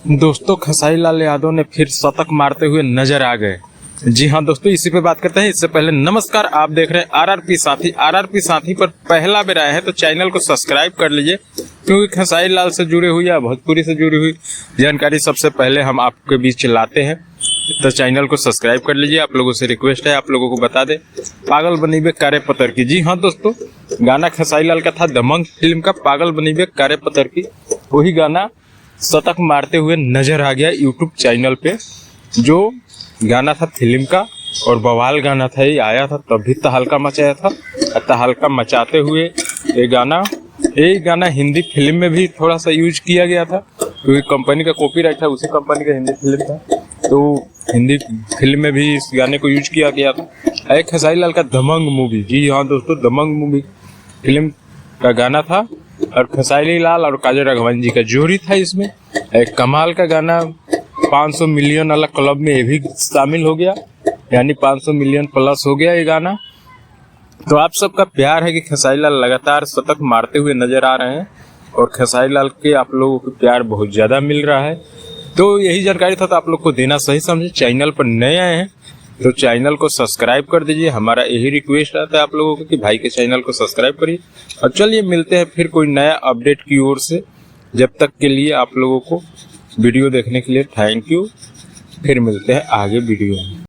दोस्तों, खेसारी लाल यादव ने फिर शतक मारते हुए नजर आ गए। जी हाँ दोस्तों, इसी पे बात करते हैं। इससे पहले नमस्कार, आप देख रहे हैं आरआरपी साथी। आरआरपी साथी पर पहला बार आए हैं तो चैनल को सब्सक्राइब कर लीजिए, क्योंकि खेसारी लाल से जुड़ी हुई या भोजपुरी से जुड़ी हुई जानकारी सबसे पहले हम आपके बीच लाते हैं। तो चैनल को सब्सक्राइब कर लीजिए। आप लोगों से रिक्वेस्ट है, आप लोगों को बता दे पागल बनीबे कारे पतर की। जी हाँ दोस्तों, गाना खेसारी लाल का था दबंग फिल्म का, पागल बनीबे कारे पतर की। वही गाना शतक मारते हुए नजर आ गया यूट्यूब चैनल पे। जो गाना था फिल्म का और बवाल गाना था, ये आया था तब भी तहलका मचाया था। तहलका मचाते हुए ये गाना हिंदी फिल्म में भी थोड़ा सा यूज किया गया था, क्योंकि कंपनी का कॉपीराइट था, उसी कंपनी का हिंदी फिल्म था, तो हिंदी फिल्म में भी इस गाने को यूज किया गया था। एक खेसारी लाल का दबंग मूवी, जी हाँ दोस्तों, दबंग मूवी फिल्म का गाना था और खेसारी लाल और काजल राघवन जी का जोड़ी था इसमें। एक कमाल का गाना, 500 मिलियन वाला क्लब में ये भी शामिल हो गया, यानी 500 मिलियन प्लस हो गया ये गाना। तो आप सबका प्यार है कि खेसारी लाल लगातार शतक मारते हुए नजर आ रहे हैं और खेसारी लाल के आप लोगों को प्यार बहुत ज़्यादा मिल रहा है। तो यही जानकारी था, तो आप लोग को देना सही समझे। चैनल पर नए आए हैं तो चैनल को सब्सक्राइब कर दीजिए। हमारा यही रिक्वेस्ट रहता है आप लोगों को कि भाई के चैनल को सब्सक्राइब करिए। और चलिए मिलते हैं फिर कोई नया अपडेट की ओर से। जब तक के लिए आप लोगों को वीडियो देखने के लिए थैंक यू। फिर मिलते हैं आगे वीडियो में।